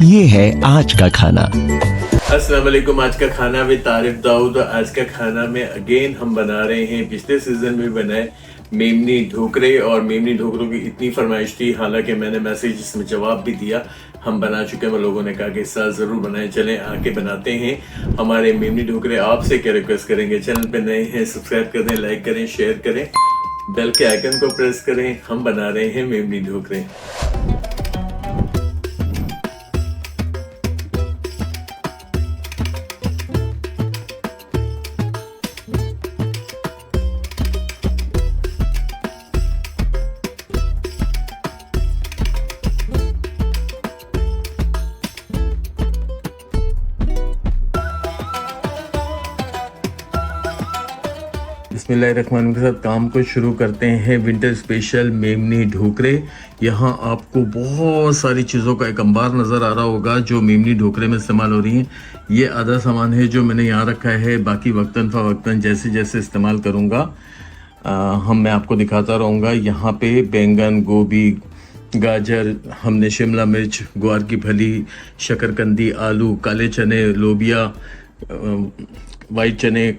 ये है आज का खाना। अस्सलाम वालेकुम। आज का खाना विद तारिफ दाऊद। आज का खाना में अगेन हम बना रहे हैं, पिछले सीजन में बनाए मेमनी ढोकरे, और मेमनी ढोकरों की इतनी फरमाइश थी, हालांकि मैंने मैसेज में जवाब भी दिया, हम बना चुके हैं। लोगों ने कहा कि इस साल जरूर बनाए, चलें आके बनाते हैं हमारे मेमनी ढोकरे। आपसे क्या रिक्वेस्ट करेंगे, चैनल पे नए हैं सब्सक्राइब कर दें, लाइक करें, शेयर करें, बेल के आइकन को प्रेस करें। हम बना रहे हैं मेमनी ढोकरे। बिस्मिल्लाहिर्रहमानिर्रहीम के साथ काम को शुरू करते हैं। Winter special Memoni Dhokare. यहाँ आपको बहुत सारी चीज़ों का एक अंबार नज़र आ रहा होगा जो मेमनी ढोकरे में इस्तेमाल हो रही हैं। ये आधा सामान है जो मैंने यहाँ रखा है, बाकी वक्तन फ़वक्तन जैसे जैसे इस्तेमाल करूँगा मैं आपको दिखाता रहूँगा। यहाँ पे बैंगन, गोभी, गाजर, हमने शिमला मिर्च, ग्वार की फली, शकरकंदी, आलू, काले चने, लोबिया, वाइट चने,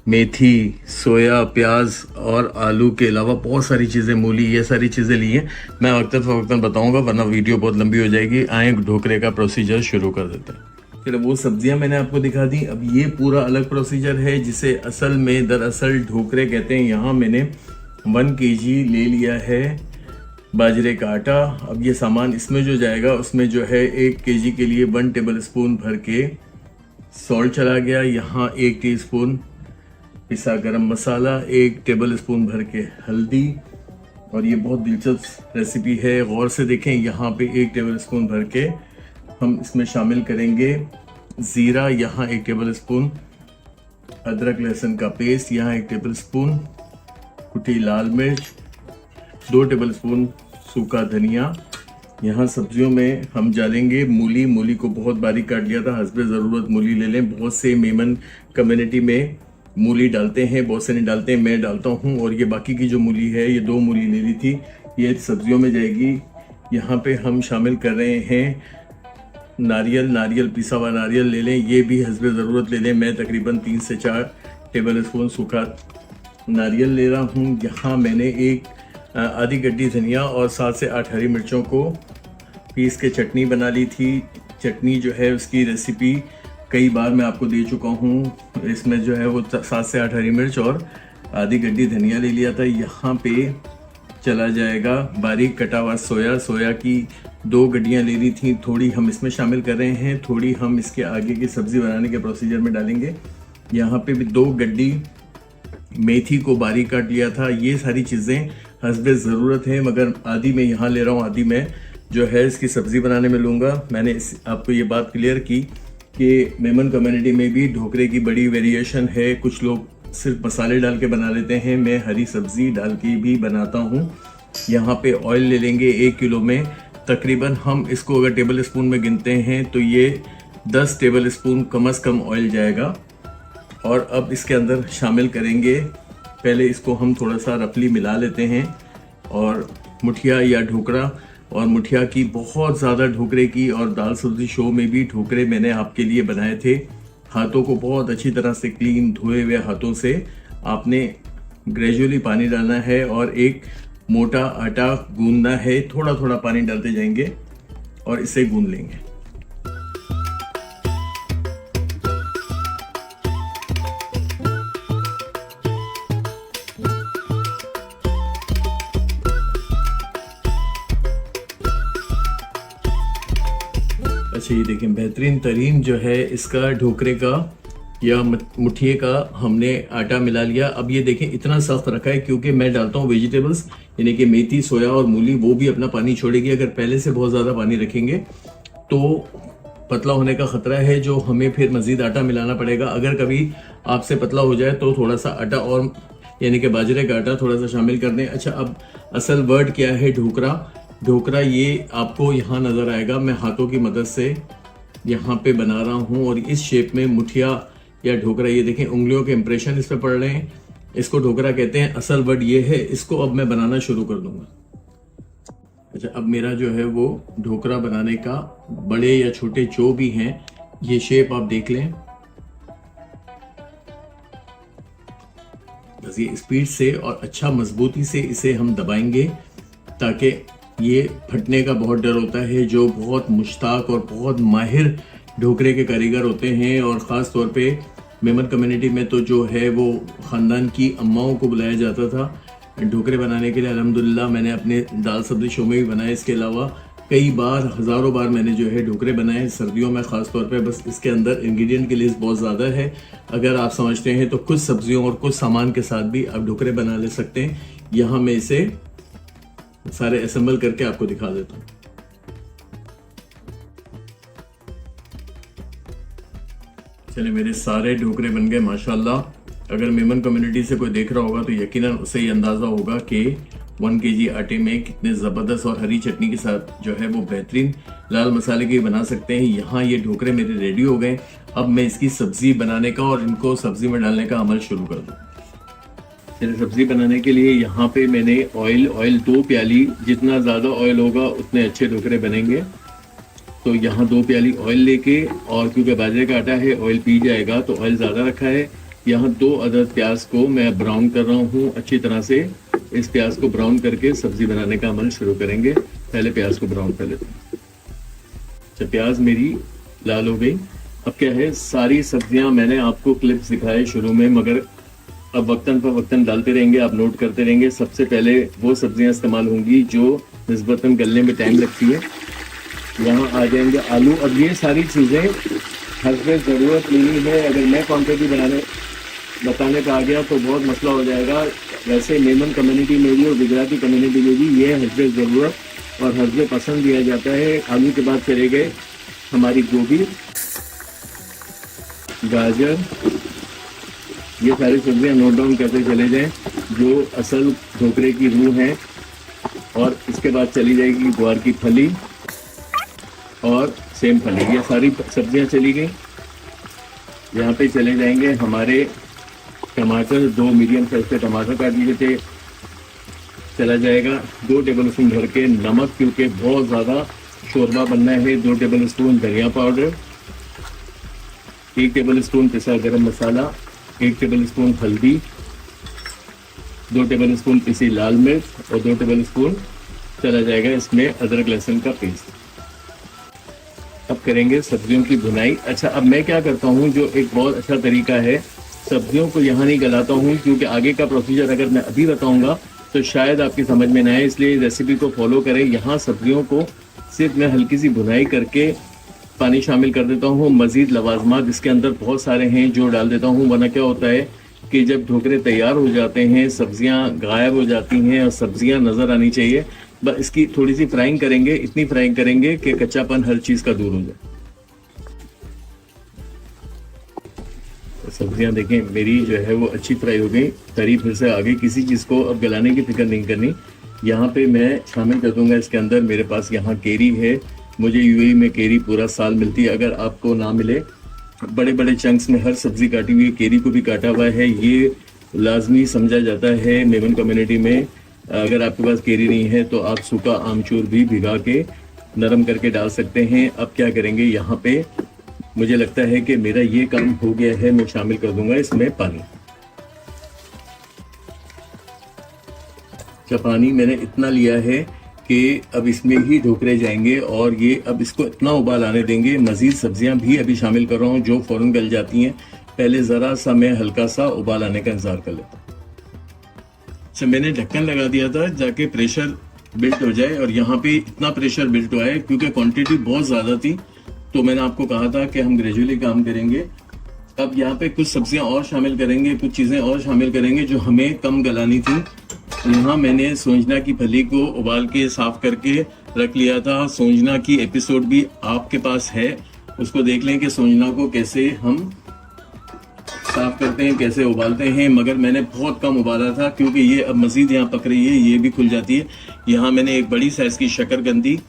मेथी, सोया, प्याज और आलू के अलावा बहुत सारी चीज़ें, मूली, ये सारी चीज़ें ली हैं। मैं वक्तन फ़वक्तन बताऊंगा वरना वीडियो बहुत लंबी हो जाएगी। आए ढोकरे का प्रोसीजर शुरू कर देते हैं। फिर वो सब्जियां मैंने आपको दिखा दी। अब ये पूरा अलग प्रोसीजर है जिसे असल में दरअसल ढोकरे कहते हैं। यहाँ मैंने 1 kg ले लिया है बाजरे का आटा। अब ये सामान इसमें जो जाएगा उसमें जो है 1 kg के लिए 1 टेबल स्पून भर के सॉल्ट चला गया। यहाँ 1 टीस्पून पिसा गरम मसाला, 1 टेबल स्पून भर के हल्दी, और ये बहुत दिलचस्प रेसिपी है, गौर से देखें। यहाँ पे 1 टेबल स्पून भर के हम इसमें शामिल करेंगे ज़ीरा, यहाँ 1 टेबल स्पून अदरक लहसुन का पेस्ट, यहाँ 1 टेबल स्पून कुटी लाल मिर्च, 2 टेबल स्पून सूखा धनिया। यहाँ सब्जियों में हम डालेंगे मूली को बहुत बारीक काट लिया था, हस्बे ज़रूरत मूली ले लें। बहुत से मेमन कम्युनिटी में मूली डालते हैं, बहुत से नहीं डालते हैं, मैं डालता हूँ। और ये बाकी की जो मूली है, ये 2 मूली ले ली थी, ये सब्जियों में जाएगी। यहाँ पे हम शामिल कर रहे हैं नारियल, पिसा हुआ नारियल ले लें, ये भी हस्बे ज़रूरत ले लें। मैं तकरीबन 3 से 4 टेबल स्पून सूखा नारियल ले रहा हूँ। यहाँ मैंने एक आधी गड्डी धनिया और 7 से 8 हरी मिर्चों को पीस के चटनी बना ली थी। चटनी जो है उसकी रेसिपी कई बार मैं आपको दे चुका हूँ। इसमें जो है वो 7 से 8 हरी मिर्च और आधी गड्डी धनिया ले लिया था। यहाँ पे चला जाएगा बारीक कटा हुआ सोया की 2 गड्डियाँ ले ली थी, थोड़ी हम इसमें शामिल कर रहे हैं, थोड़ी हम इसके आगे की सब्ज़ी बनाने के प्रोसीजर में डालेंगे। यहाँ पे भी 2 गड्डी मेथी को बारीक काट लिया था। ये सारी चीज़ें हस्बे ज़रूरत है, मगर आधी मैं यहाँ ले रहा हूँ, आधी मैं जो है इसकी सब्ज़ी बनाने में लूँगा। मैंने आपको ये बात क्लियर की कि मेमन कम्युनिटी में भी ढोकरे की बड़ी वेरिएशन है। कुछ लोग सिर्फ मसाले डाल के बना लेते हैं, मैं हरी सब्जी डाल के भी बनाता हूँ। यहाँ पे ऑयल ले लेंगे 1 किलो में तकरीबन, हम इसको अगर टेबल स्पून में गिनते हैं तो ये 10 टेबल स्पून कम से कम ऑयल जाएगा। और अब इसके अंदर शामिल करेंगे, पहले इसको हम थोड़ा सा रफली मिला लेते हैं। और मुठिया या ढोकरा, और मुठिया की बहुत ज़्यादा ढोकरे की और दाल सब्जी शो में भी ढोकरे मैंने आपके लिए बनाए थे। हाथों को बहुत अच्छी तरह से क्लीन धोए हुए हाथों से आपने ग्रेजुअली पानी डालना है और एक मोटा आटा गूंदना है। थोड़ा थोड़ा पानी डालते जाएंगे और इसे गूंद लेंगे। अच्छा, ये देखें बेहतरीन तरीन जो है इसका ढोकरे का या मुठिए का हमने आटा मिला लिया। अब ये देखें इतना सख्त रखा है क्योंकि मैं डालता हूँ वेजिटेबल्स, यानी कि मेथी, सोया और मूली, वो भी अपना पानी छोड़ेगी। अगर पहले से बहुत ज़्यादा पानी रखेंगे तो पतला होने का ख़तरा है, जो हमें फिर मज़ीद आटा मिलाना पड़ेगा। अगर कभी आपसे पतला हो जाए तो थोड़ा सा आटा और, यानी कि बाजरे का आटा थोड़ा सा शामिल कर दें। अच्छा, अब असल वर्ड क्या है ढोकरा ये आपको यहाँ नज़र आएगा। मैं हाथों की मदद से यहाँ पे बना रहा हूँ और इस शेप में मुठिया या ढोकरा, ये देखें उंगलियों के इंप्रेशन इस पे पड़ रहे हैं, इसको ढोकरा कहते हैं। असल वर्ड ये है। इसको अब मैं बनाना शुरू कर दूंगा। अच्छा, अब मेरा जो है वो ढोकरा बनाने का बड़े या छोटे जो भी हैं, ये शेप आप देख लें। बस ये स्पीड से और अच्छा मजबूती से इसे हम दबाएंगे, ताकि ये फटने का बहुत डर होता है। जो बहुत मुश्ताक और बहुत माहिर ढोकरे के कारीगर होते हैं, और ख़ास तौर पे मेमन कम्युनिटी में तो जो है वो ख़ानदान की अम्माओं को बुलाया जाता था ढोकरे बनाने के लिए। अल्हम्दुलिल्लाह मैंने अपने दाल सब्ज़ी शो में भी बनाए, इसके अलावा कई बार, हज़ारों बार मैंने जो है ढोकरे बनाए सर्दियों में ख़ास तौर पे। बस इसके अंदर इंग्रेडिएंट की लिस्ट बहुत ज़्यादा है। अगर आप समझते हैं तो कुछ सब्जियों और कुछ सामान के साथ भी आप ढोकरे बना ले सकते हैं। यहाँ मैं इसे सारे असेंबल करके आपको दिखा देता हूँ। चलिए, मेरे सारे ढोकरे बन गए माशाल्लाह। अगर मेमन कम्युनिटी से कोई देख रहा होगा तो यकीनन उसे ये अंदाज़ा होगा कि 1 kg आटे में कितने ज़बरदस्त और हरी चटनी के साथ जो है वो बेहतरीन लाल मसाले के बना सकते हैं। यहाँ ये ढोकरे मेरे रेडी हो गए। अब मैं इसकी सब्ज़ी बनाने का और इनको सब्ज़ी में डालने का अमल शुरू कर दूँ। चलिए, सब्ज़ी बनाने के लिए यहाँ पे मैंने ऑयल 2 प्याली, जितना ज़्यादा ऑयल होगा उतने अच्छे ढोकरे बनेंगे। तो यहाँ 2 प्याली ऑयल लेके, और क्योंकि बाजरे का आटा है ऑयल पी जाएगा तो ऑयल ज़्यादा रखा है। यहाँ 2 अदद प्याज को मैं ब्राउन कर रहा हूँ अच्छी तरह से। इस प्याज को ब्राउन करके सब्जी बनाने का अमल शुरू करेंगे। पहले प्याज को ब्राउन कर लेते हैं। अच्छा, प्याज मेरी लाल हो गई। अब क्या है, सारी सब्जियां मैंने आपको क्लिप्स दिखाए शुरू में, मगर अब वक्तन पर वक्तन डालते रहेंगे, आप नोट करते रहेंगे। सबसे पहले वो सब्जियां इस्तेमाल होंगी जो निस्बतन गलने में टाइम लगती है। यहाँ आ जाएंगे आलू। अब ये सारी चीज़ें हस्बे ज़रूरत लेनी है। अगर मैं क्वांटिटी बताने का आ गया तो बहुत मसला हो जाएगा। वैसे मेमन कम्युनिटी में भी और गुजराती कम्युनिटी में भी ये हस्बे ज़रूरत और हस्बे पसंद दिया जाता है। आलू के बाद चले गए हमारी गोभी, गाजर, ये सारी सब्जियां नोट डाउन करते चले जाएं जो असल ढोकरे की रूह है। और इसके बाद चली जाएगी ग्वार की फली और सेम फली। ये सारी सब्जियां चली गई। यहाँ पे चले जाएंगे हमारे टमाटर, 2 मीडियम साइज के टमाटर काट लिए थे। चला जाएगा 2 टेबल स्पून भर के नमक, क्योंकि बहुत ज़्यादा शोरबा बनना है। 2 टेबल स्पून धनिया पाउडर, 1 टेबल स्पून पिसा गरम मसाला, 1 टेबल स्पून हल्दी, 2 टेबल स्पून पिसी लाल मिर्च और 2 टेबल स्पून चला जाएगा इसमें अदरक लहसुन का पेस्ट। अब करेंगे सब्जियों की भुनाई। अच्छा, अब मैं क्या करता हूँ, जो एक बहुत अच्छा तरीका है, सब्जियों को यहाँ नहीं गलाता हूँ, क्योंकि आगे का प्रोसीजर अगर मैं अभी बताऊँगा तो शायद आपकी समझ में ना आए, इसलिए रेसिपी को फॉलो करें। यहाँ सब्जियों को सिर्फ मैं हल्की सी भुनाई करके पानी शामिल कर देता हूँ। मज़ीद लवाजमात इसके अंदर बहुत सारे हैं जो डाल देता हूँ, वरना क्या होता है कि जब ढोकरे तैयार हो जाते हैं सब्जियां गायब हो जाती हैं और सब्जियां नज़र आनी चाहिए। बस इसकी थोड़ी सी फ्राइंग करेंगे, इतनी फ्राइंग करेंगे कि कच्चापन हर चीज़ का दूर हो जाए। तो सब्जियां देखें मेरी जो है वो अच्छी फ्राई हो गई, तरी फिर से आ गई। किसी चीज़ को अब गलाने की फिक्र नहीं करनी। यहाँ पे मैं शामिल कर दूंगा इसके अंदर, मेरे पास यहाँ केरी है। मुझे यूएई में केरी पूरा साल मिलती है। अगर आपको ना मिले, बड़े बड़े चंक्स में हर सब्जी काटी हुई, केरी को भी काटा हुआ है। ये लाजमी समझा जाता है मेमन कम्युनिटी में। अगर आपके पास केरी नहीं है तो आप सूखा आमचूर भी भिगा के नरम करके डाल सकते हैं। अब क्या करेंगे, यहाँ पे मुझे लगता है कि मेरा ये काम हो गया है। मैं शामिल कर दूंगा इसमें पानी। अच्छा, पानी मैंने इतना लिया है कि अब इसमें ही ढोकरे जाएंगे और ये अब इसको इतना उबाल आने देंगे। मज़ीद सब्जियां भी अभी शामिल कर रहा हूँ जो फ़ौरन गल जाती हैं। पहले ज़रा सा मैं हल्का सा उबाल आने का इंतज़ार कर लेता हूँ। अच्छा, मैंने ढक्कन लगा दिया था जाके प्रेशर बिल्ट हो जाए, और यहाँ पे इतना प्रेशर बिल्ट हुआ है क्योंकि क्वांटिटी बहुत ज़्यादा थी। तो मैंने आपको कहा था कि हम ग्रेजुअली काम करेंगे। अब यहाँ पे कुछ सब्जियां और शामिल करेंगे, कुछ चीज़ें और शामिल करेंगे जो हमें कम गलानी थी। यहाँ मैंने सोंजना की फली को उबाल के साफ करके रख लिया था। सोंजना की एपिसोड भी आपके पास है, उसको देख लें कि सोंजना को कैसे हम साफ करते हैं, कैसे उबालते हैं। मगर मैंने बहुत कम उबाला था क्योंकि ये अब मज़ीद यहाँ पक रही है, ये भी खुल जाती है। यहाँ मैंने एक बड़ी साइज़ की शकरकंदी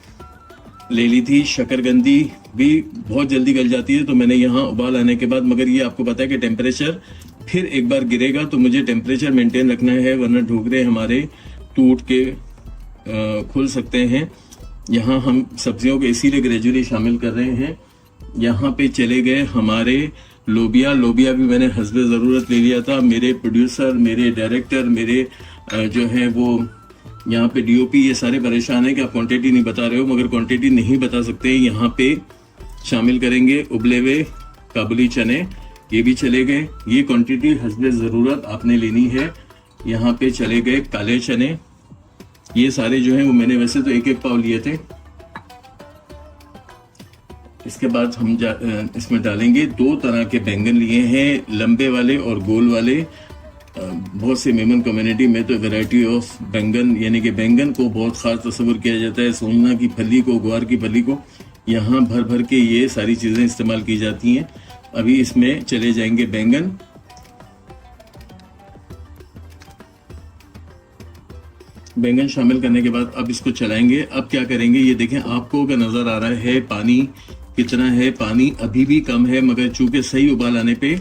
ले ली थी। शकरकंदी भी बहुत जल्दी गल जाती है, तो मैंने यहाँ उबाल आने के बाद, मगर ये आपको पता है कि टेम्परेचर फिर एक बार गिरेगा, तो मुझे टेम्परेचर मेंटेन रखना है, वरना ढोकरे हमारे टूट के खोल सकते हैं। यहाँ हम सब्जियों को इसीलिए ग्रेजुअली शामिल कर रहे हैं। यहाँ पे चले गए हमारे लोबिया भी मैंने हस्बे ज़रूरत ले लिया था। मेरे प्रोड्यूसर, मेरे डायरेक्टर, मेरे जो है वो यहाँ पे डीओपी, ये सारे परेशान हैं कि आप क्वांटिटी नहीं बता रहे हो, मगर क्वांटिटी नहीं बता सकते। यहाँ पे शामिल करेंगे उबले हुए काबुली चने, ये भी चले गए। ये क्वांटिटी हस्बे ज़रूरत आपने लेनी है। यहाँ पे चले गए काले चने, ये सारे जो हैं वो मैंने वैसे तो 1-1 पाव लिए थे। इसके बाद हम इसमें डालेंगे 2 तरह के बैंगन लिए हैं, लंबे वाले और गोल वाले। बहुत से मेमन कम्युनिटी में तो वैरायटी ऑफ बैंगन, यानी कि बैंगन को बहुत खास तस्वुर किया जाता है, सोना की फली को, ग्वार की फली को, यहाँ भर भर के ये सारी चीज़ें इस्तेमाल की जाती हैं। अभी इसमें चले जाएंगे बैंगन। बैंगन शामिल करने के बाद अब इसको चलाएंगे। अब क्या करेंगे, ये देखें आपको का नज़र आ रहा है पानी कितना है। पानी अभी भी कम है, मगर चूंकि सही उबाल आने पे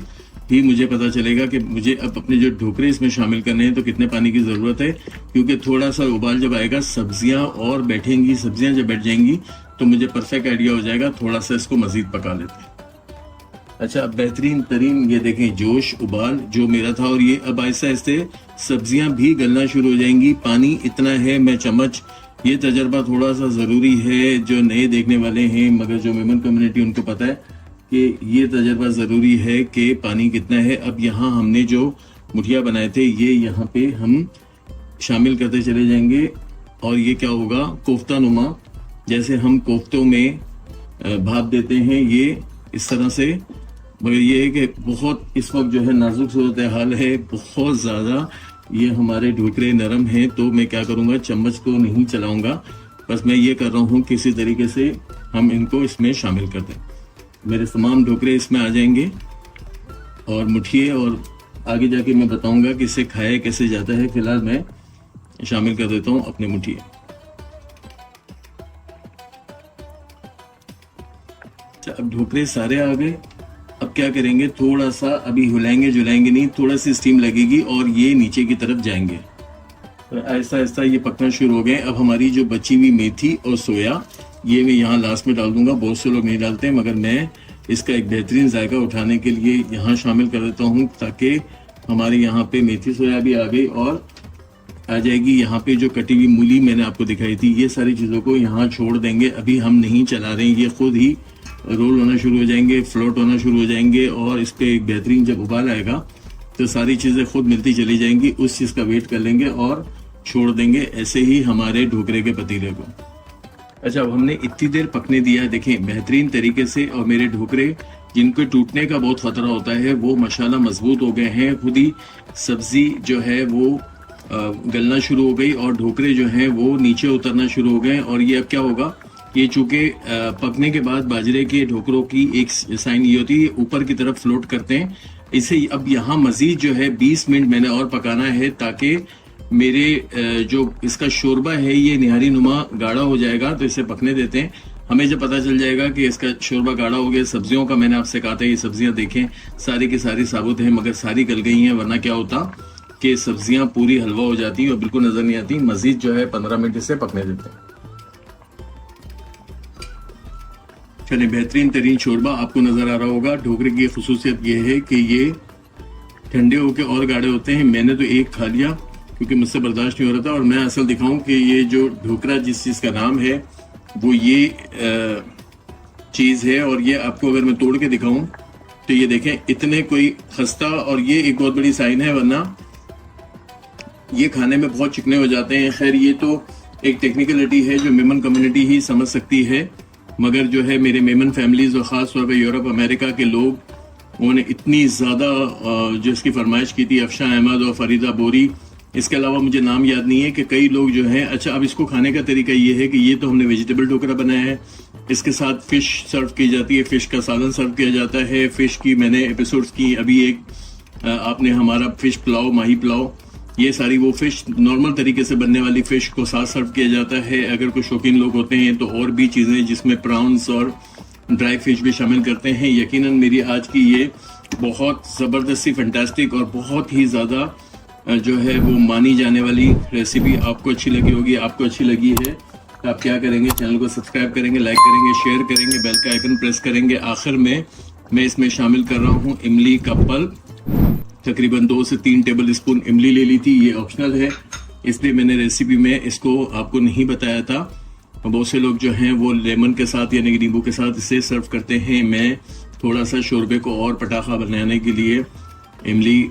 ही मुझे पता चलेगा कि मुझे अब अपने जो ढोकरे इसमें शामिल करने हैं तो कितने पानी की ज़रूरत है। क्योंकि थोड़ा सा उबाल जब आएगा, सब्जियां और बैठेंगी, सब्जियां जब बैठ जाएंगी तो मुझे परफेक्ट आइडिया हो जाएगा। थोड़ा सा इसको मज़ीद पका लेते हैं। अच्छा, अब बेहतरीन तरीन ये देखें जोश उबाल जो मेरा था, और ये अब आहिस्ते आहिस्ते सब्जियां भी गलना शुरू हो जाएंगी। पानी इतना है, मैं चम्मच, ये तजर्बा थोड़ा सा ज़रूरी है जो नए देखने वाले हैं, मगर जो मेमन कम्युनिटी उनको पता है कि ये तजर्बा ज़रूरी है कि पानी कितना है। अब यहाँ हमने जो मुठिया बनाए थे ये यहाँ पे हम शामिल करते चले जाएंगे, और ये क्या होगा, कोफ्ता नुमा, जैसे हम कोफ्तों में भाप देते हैं, ये इस तरह से। मगर ये है कि बहुत इस वक्त जो है नाजुक सूरत हाल है, बहुत ज़्यादा ये हमारे ढोकरे नरम हैं, तो मैं क्या करूँगा, चम्मच को नहीं चलाऊँगा, बस मैं ये कर रहा हूँ किसी तरीके से हम इनको इसमें शामिल कर दें। मेरे तमाम ढोकरे इसमें आ जाएंगे और मुठिए, और आगे जाके मैं बताऊँगा कि इसे खाया कैसे जाता है। फिलहाल मैं शामिल कर देता हूँ अपने मुठिए। अब ढोकरे सारे आ गए। अब क्या करेंगे, थोड़ा सा अभी हिलाएंगे जुलाएंगे नहीं, थोड़ा सी स्टीम लगेगी और ये नीचे की तरफ जाएंगे। तो ऐसा ऐसा ये पकना शुरू हो गए। अब हमारी जो बची हुई मेथी और सोया, ये मैं यहाँ लास्ट में डाल दूंगा। बहुत से लोग नहीं डालते, मगर मैं इसका एक बेहतरीन जायका उठाने के लिए यहाँ शामिल कर देता हूँ, ताकि हमारे यहाँ पे मेथी सोया भी आ गई और आ जाएगी यहाँ पे जो कटी हुई मूली मैंने आपको दिखाई थी। ये सारी चीज़ों को यहाँ छोड़ देंगे, अभी हम नहीं चला रहे हैं, ये खुद ही रोल होना शुरू हो जाएंगे, फ्लोट होना शुरू हो जाएंगे, और इस पर एक बेहतरीन जब उबाल आएगा तो सारी चीज़ें खुद मिलती चली जाएंगी। उस चीज़ का वेट कर लेंगे और छोड़ देंगे ऐसे ही हमारे ढोकरे के पतीले को। अच्छा, अब हमने इतनी देर पकने दिया है, देखें बेहतरीन तरीके से, और मेरे ढोकरे जिनको टूटने का बहुत खतरा होता है वो माशाल्लाह मजबूत हो गए हैं। खुद ही सब्जी जो है वो गलना शुरू हो गई और ढोकरे जो हैं वो नीचे उतरना शुरू हो गए। और ये अब क्या होगा, ये चूंकि पकने के बाद बाजरे के ढोकरों की एक साइन ये होती है, ऊपर की तरफ फ्लोट करते हैं। इसे अब यहाँ मजीद जो है 20 मिनट मैंने और पकाना है, ताकि मेरे जो इसका शोरबा है ये निहारी नुमा गाढ़ा हो जाएगा। तो इसे पकने देते हैं। हमें जब पता चल जाएगा कि इसका शोरबा गाढ़ा हो गया, सब्जियों का मैंने आपसे कहा था, ये सब्जियां देखें सारी की सारी साबुत हैं, मगर सारी गल गई हैं, वरना क्या होता कि सब्जियां पूरी हलवा हो जाती और बिल्कुल नजर नहीं आती। मजीद जो है 15 मिनट इसे पकने देते हैं। चलिए, बेहतरीन तरीन शोरबा आपको नजर आ रहा होगा। ढोकरे की खुसूसियत ये है कि ये ठंडे होकर और गाढ़े होते हैं। मैंने तो एक खा लिया क्योंकि मुझसे बर्दाश्त नहीं हो रहा था। और मैं असल दिखाऊं कि ये जो ढोकरा जिस चीज़ का नाम है वो ये चीज़ है, और ये आपको अगर मैं तोड़ के दिखाऊं तो ये देखें इतने कोई खस्ता, और ये एक बहुत बड़ी साइन है, वरना ये खाने में बहुत चिकने हो जाते हैं। खैर, ये तो एक टेक्निकलिटी है जो मेमन कम्युनिटी ही समझ सकती है, मगर जो है मेरे मेमन फैमिलीज और ख़ास तौर पर यूरोप अमेरिका के लोग, उन्होंने इतनी ज़्यादा जो इसकी फरमाइश की थी, अफशा अहमद और फरीदा बोरी, इसके अलावा मुझे नाम याद नहीं है, कि कई लोग जो हैं। अच्छा, अब इसको खाने का तरीका ये है कि ये तो हमने वेजिटेबल ढोकरा बनाया है, इसके साथ फ़िश सर्व की जाती है, फ़िश का सालन सर्व किया जाता है। फ़िश की मैंने एपिसोड्स की, अभी एक आपने हमारा फ़िश पुलाव, माही पुलाव, ये सारी वो फ़िश नॉर्मल तरीके से बनने वाली फ़िश को साथ सर्व किया जाता है। अगर कोई शौकीन लोग होते हैं तो और भी चीज़ें जिसमें प्राउंस और ड्राई फिश भी शामिल करते हैं। यकीनन मेरी आज की ये बहुत ज़बरदस्ती फैंटास्टिक और बहुत ही ज़्यादा जो है वो मानी जाने वाली रेसिपी आपको अच्छी लगी होगी। आपको अच्छी लगी है तो आप क्या करेंगे, चैनल को सब्सक्राइब करेंगे, लाइक करेंगे, शेयर करेंगे, बेल का आइकन प्रेस करेंगे। आखिर में मैं इसमें शामिल कर रहा हूँ इमली का पल्प। तकरीबन 2 से 3 टेबल स्पून इमली ले ली थी। ये ऑप्शनल है, इसलिए मैंने रेसिपी में इसको आपको नहीं बताया था। बहुत से लोग जो हैं वो लेमन के साथ यानी कि नींबू के साथ इसे सर्व करते हैं। मैं थोड़ा सा शोरबे को और पटाखा बनाने के लिए इमली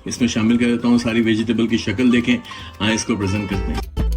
इसमें शामिल कर देता हूँ। सारी वेजिटेबल की शक्ल देखें। हाँ, इसको प्रेजेंट करते हैं।